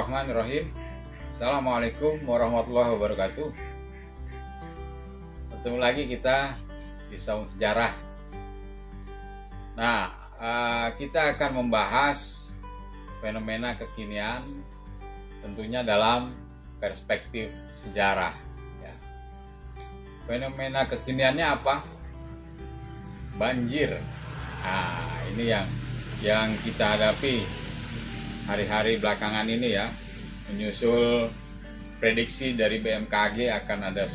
Bismillahirrahmanirrahim. Assalamualaikum warahmatullahi wabarakatuh. Bertemu lagi kita di Saung Sejarah. Nah, kita akan membahas fenomena kekinian, tentunya dalam perspektif sejarah. Ya. Fenomena kekiniannya apa? Banjir. Nah, ini yang kita hadapi hari-hari belakangan ini ya, menyusul prediksi dari BMKG akan ada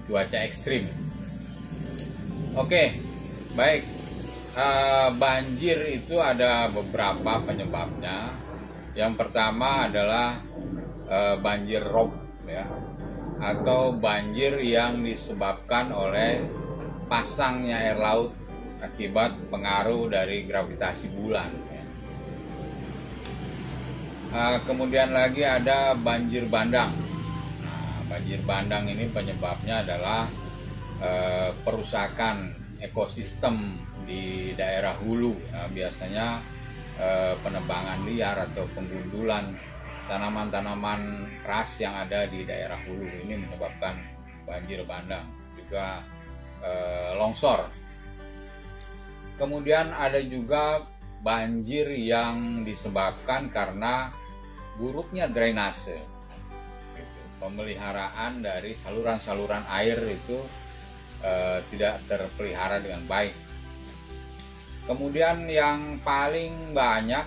cuaca ekstrim. Oke, baik. Banjir itu ada beberapa penyebabnya. Yang pertama adalah banjir rob, ya, atau banjir yang disebabkan oleh pasangnya air laut akibat pengaruh dari gravitasi bulan. Kemudian lagi ada banjir bandang. Nah, banjir bandang ini penyebabnya adalah perusakan ekosistem di daerah hulu. Nah, biasanya penebangan liar atau penggundulan tanaman-tanaman keras yang ada di daerah hulu ini menyebabkan banjir bandang, juga longsor. Kemudian ada juga banjir yang disebabkan karena buruknya drainase, gitu. Pemeliharaan dari saluran-saluran air itu tidak terpelihara dengan baik. Kemudian yang paling banyak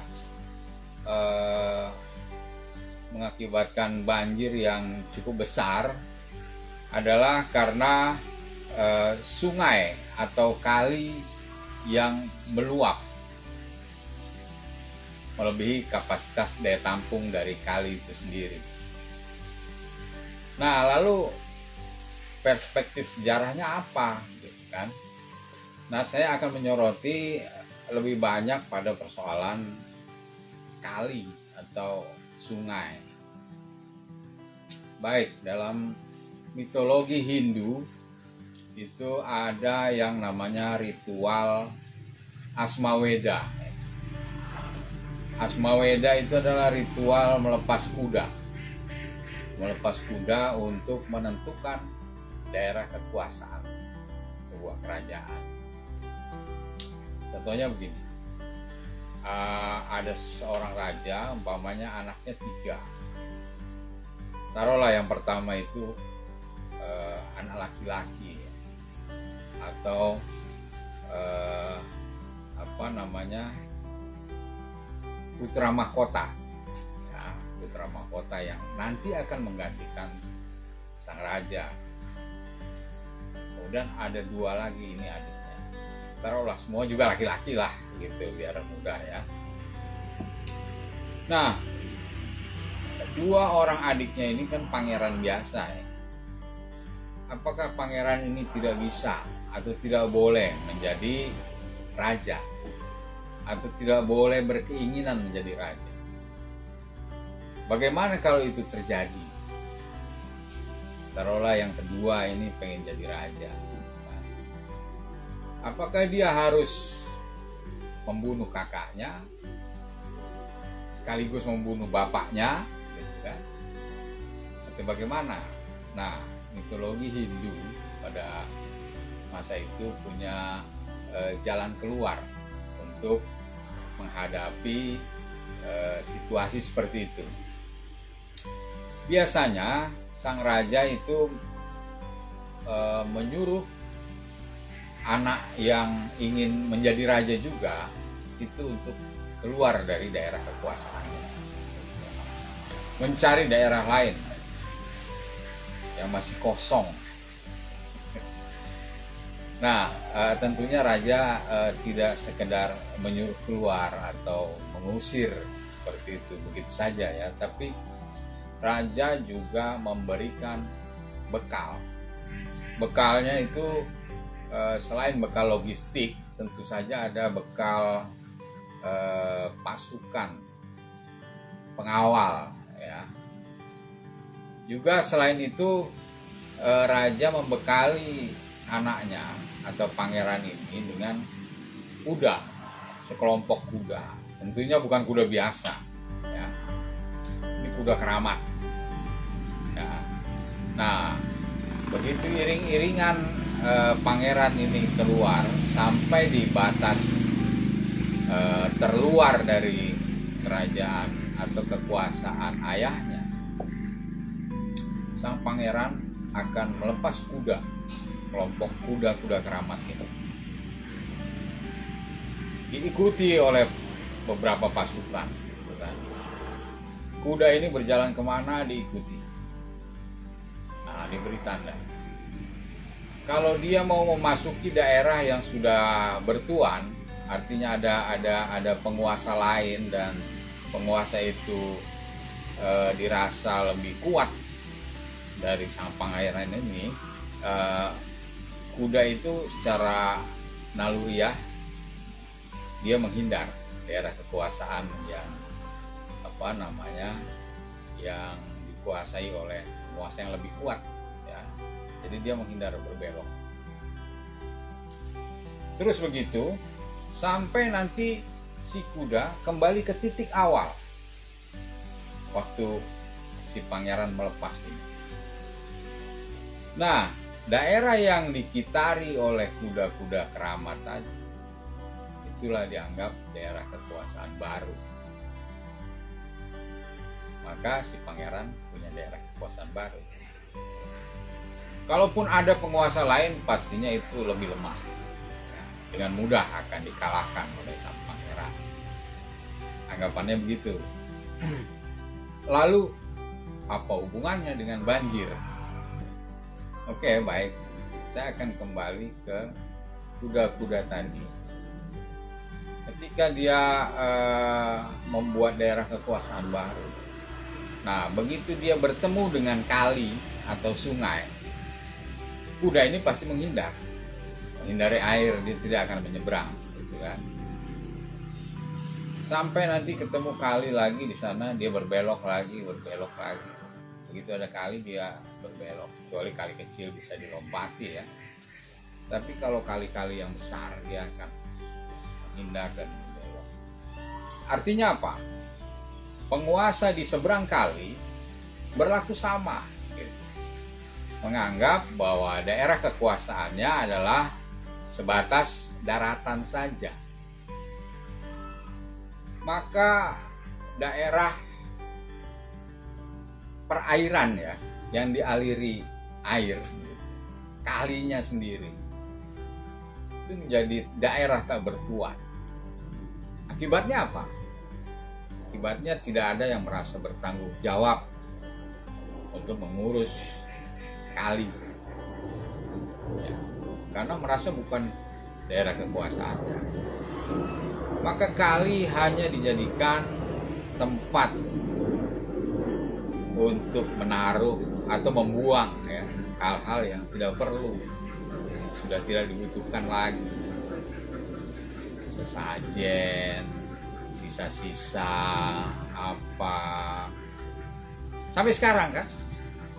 mengakibatkan banjir yang cukup besar adalah karena sungai atau kali yang meluap melebihi kapasitas daya tampung dari kali itu sendiri. Nah, lalu perspektif sejarahnya apa, gitu kan? Nah, saya akan menyoroti lebih banyak pada persoalan kali atau sungai. Baik, dalam mitologi Hindu itu ada yang namanya ritual Asmaweda. Asmaweda itu adalah ritual melepas kuda. Melepas kuda untuk menentukan daerah kekuasaan sebuah kerajaan. Contohnya begini. Ada seorang raja, umpamanya anaknya 3. Taruhlah yang pertama itu anak laki-laki, atau putra mahkota, ya, putra mahkota yang nanti akan menggantikan sang raja. Kemudian ada 2 lagi, ini adiknya. Taruhlah semua juga laki-laki lah, gitu, biar mudah ya. Nah, 2 orang adiknya ini kan pangeran biasa ya. Apakah pangeran ini tidak bisa atau tidak boleh menjadi raja, atau tidak boleh berkeinginan menjadi raja? Bagaimana kalau itu terjadi? Taruhlah yang kedua ini pengen jadi raja. Apakah dia harus membunuh kakaknya sekaligus membunuh bapaknya, gitu kan? Atau bagaimana? Nah, mitologi Hindu pada masa itu punya jalan keluar untuk menghadapi situasi seperti itu. Biasanya sang raja itu menyuruh anak yang ingin menjadi raja juga itu untuk keluar dari daerah kekuasaannya, mencari daerah lain yang masih kosong. Nah, tentunya raja tidak sekedar menyuruh keluar atau mengusir seperti itu begitu saja ya, tapi raja juga memberikan bekal. Bekalnya itu selain bekal logistik, tentu saja ada bekal pasukan pengawal ya. Juga selain itu raja membekali anaknya atau pangeran ini dengan kuda, sekelompok kuda. Tentunya bukan kuda biasa ya. Ini kuda keramat. Ya. Nah, begitu iring-iringan pangeran ini keluar sampai di batas terluar dari kerajaan atau kekuasaan ayahnya, sang pangeran akan melepas kuda, kelompok kuda-kuda keramat itu, diikuti oleh beberapa pasukan. Kuda ini berjalan kemana diikuti. Nah, diberi tanda. Kalau dia mau memasuki daerah yang sudah bertuan, artinya ada penguasa lain dan penguasa itu dirasa lebih kuat dari sang pangeran ini, kuda itu secara naluriah dia menghindar daerah kekuasaan yang dikuasai oleh penguasa yang lebih kuat, ya. Jadi dia menghindar, berbelok. Terus begitu sampai nanti si kuda kembali ke titik awal waktu si pangeran melepas ini. Nah, daerah yang dikitari oleh kuda-kuda keramat tadi, itulah dianggap daerah kekuasaan baru. Maka si pangeran punya daerah kekuasaan baru. Kalaupun ada penguasa lain, pastinya itu lebih lemah. Dengan mudah akan dikalahkan oleh sang pangeran. Anggapannya begitu. Lalu, apa hubungannya dengan banjir? Oke, baik. Saya akan kembali ke kuda-kuda tadi. Ketika dia membuat daerah kekuasaan baru. Nah, begitu dia bertemu dengan kali atau sungai, kuda ini pasti menghindari air, dia tidak akan menyeberang, gitu kan. Sampai nanti ketemu kali lagi di sana, dia berbelok lagi. Begitu ada kali dia berbelok, kecuali kali kecil bisa dilompati, ya. Tapi kalau kali-kali yang besar dia akan menghindar dan berbelok. Artinya apa? Penguasa di seberang kali berlaku sama, gitu. Menganggap bahwa daerah kekuasaannya adalah sebatas daratan saja. Maka daerah perairan, ya, yang dialiri air, kalinya sendiri, itu menjadi daerah tak bertuan. Akibatnya apa? Akibatnya tidak ada yang merasa bertanggung jawab untuk mengurus kali, ya, karena merasa bukan daerah kekuasaannya. Maka kali hanya dijadikan tempat untuk menaruh atau membuang, ya, hal-hal yang tidak perlu, sudah tidak dibutuhkan lagi, sesajen, sisa apa, sampai sekarang kan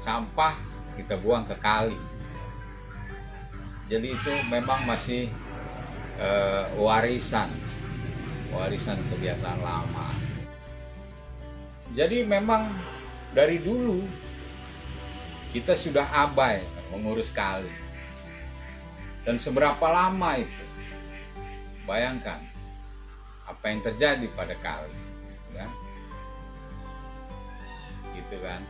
sampah kita buang ke kali. Jadi itu memang masih warisan kebiasaan lama. Jadi memang dari dulu kita sudah abai mengurus kali. Dan seberapa lama itu? Bayangkan apa yang terjadi pada kali, ya? Gitu kan.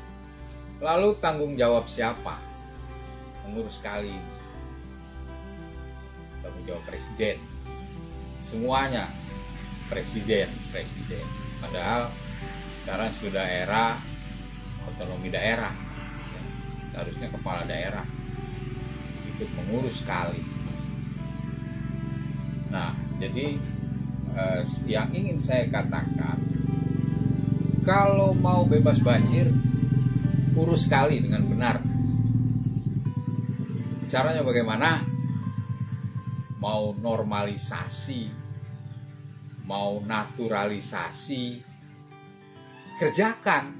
Lalu tanggung jawab siapa mengurus kali? Tanggung jawab presiden. Semuanya presiden. Padahal sekarang sudah era otonomi daerah, ya. Harusnya kepala daerah ikut mengurus kali. Nah, jadi yang ingin saya katakan, kalau mau bebas banjir, urus kali dengan benar. Caranya bagaimana? Mau normalisasi, mau naturalisasi, kerjakan,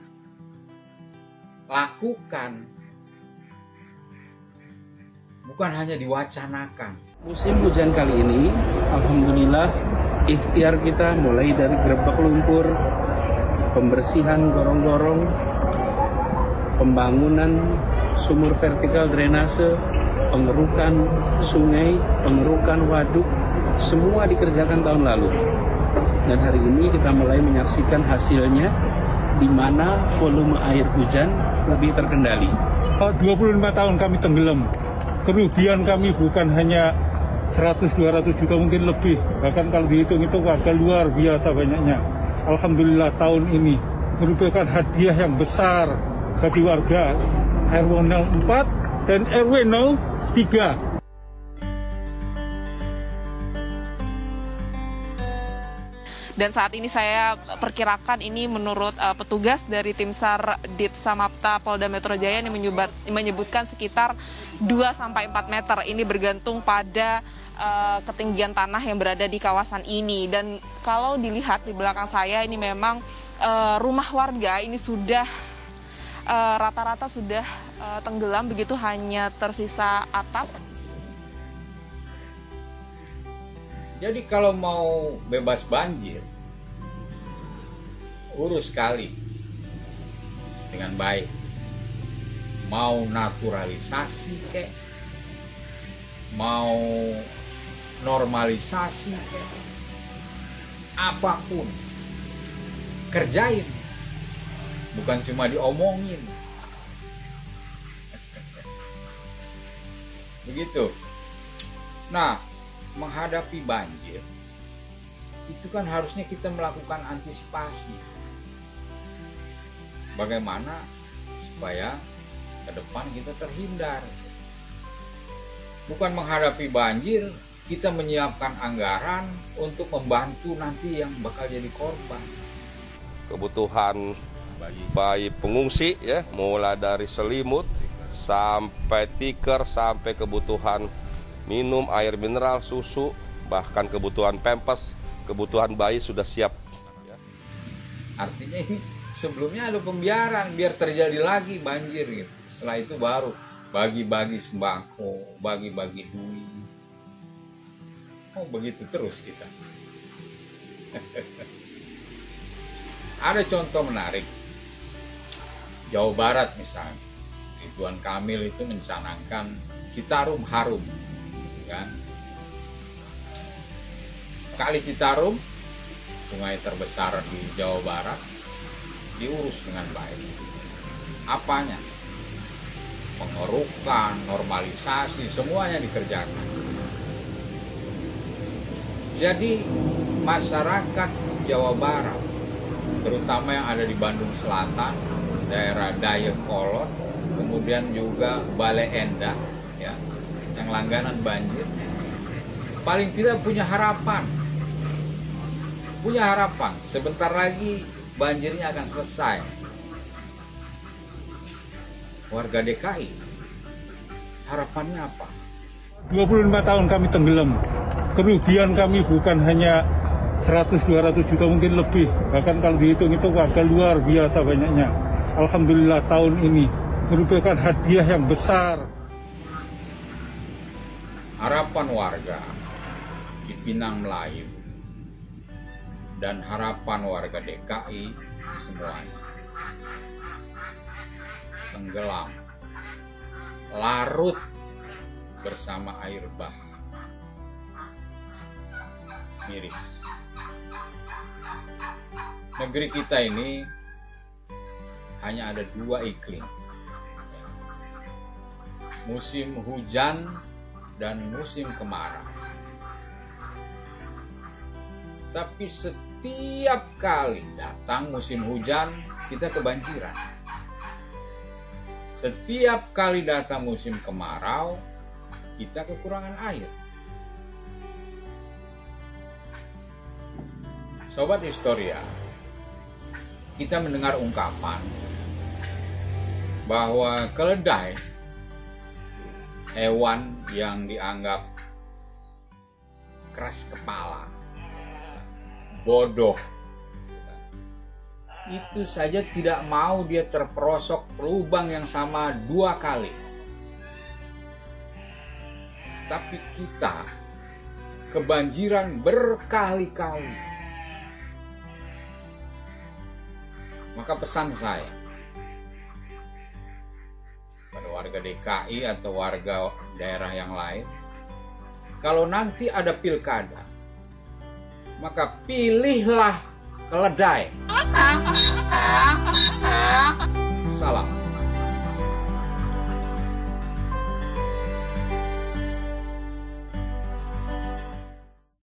lakukan, bukan hanya diwacanakan. Musim hujan kali ini, alhamdulillah, ikhtiar kita mulai dari gerebek lumpur, pembersihan gorong-gorong, pembangunan sumur vertikal drainase, pengerukan sungai, pengerukan waduk, semua dikerjakan tahun lalu. Dan hari ini kita mulai menyaksikan hasilnya, di mana volume air hujan lebih terkendali. 25 tahun kami tenggelam. Kerugian kami bukan hanya 100-200 juta, mungkin lebih. Bahkan kalau dihitung itu warga luar biasa banyaknya. Alhamdulillah tahun ini merupakan hadiah yang besar bagi warga RW 04 dan RW 03. Dan saat ini saya perkirakan ini menurut petugas dari Tim SAR Ditsamapta Polda Metro Jaya ini menyebutkan sekitar 2-4 meter. Ini bergantung pada ketinggian tanah yang berada di kawasan ini. Dan kalau dilihat di belakang saya ini memang rumah warga ini sudah rata-rata sudah tenggelam, begitu hanya tersisa atap. Jadi kalau mau bebas banjir, urus kali dengan baik. Mau naturalisasi kek, mau normalisasi kek, apapun kerjain, bukan cuma diomongin. Begitu. Nah, menghadapi banjir itu kan harusnya kita melakukan antisipasi. Bagaimana supaya ke depan kita terhindar. Bukan menghadapi banjir kita menyiapkan anggaran untuk membantu nanti yang bakal jadi korban. Kebutuhan bayi pengungsi ya, mulai dari selimut sampai tikar, sampai kebutuhan minum, air mineral, susu, bahkan kebutuhan pampers, kebutuhan bayi sudah siap. Artinya ini sebelumnya ada pembiaran biar terjadi lagi banjir gitu. Setelah itu baru bagi-bagi sembako, bagi-bagi duit. Oh begitu terus kita. Ada contoh menarik. Jawa Barat misalnya, Ridwan Kamil itu mencanangkan Citarum harum. Kan? Kali Citarum, sungai terbesar di Jawa Barat, diurus dengan baik. Apanya? Pengerukan, normalisasi, semuanya dikerjakan. Jadi masyarakat Jawa Barat, terutama yang ada di Bandung Selatan, daerah Dayakolot, kemudian juga Bale Endah, ya, yang langganan banjir, paling tidak punya harapan. Sebentar lagi banjirnya akan selesai. Warga DKI harapannya apa? 25 tahun kami tenggelam. Kerugian kami bukan hanya 100-200 juta, mungkin lebih. Bahkan kalau dihitung itu warga luar biasa banyaknya. Alhamdulillah tahun ini merupakan hadiah yang besar. Harapan warga di Pinang Melayu dan harapan warga DKI semuanya tenggelam, larut bersama air bah, miris. Negeri kita ini hanya ada 2 iklim, musim hujan dan musim kemarau. Tapi setiap kali datang musim hujan, kita kebanjiran. Setiap kali datang musim kemarau, kita kekurangan air. Sobat Historia, kita mendengar ungkapan bahwa keledai, hewan yang dianggap keras kepala, bodoh, itu saja tidak mau dia terperosok lubang yang sama 2 kali. Tapi kita kebanjiran berkali-kali. Maka pesan saya pada warga DKI atau warga daerah yang lain, kalau nanti ada pilkada, maka pilihlah keledai.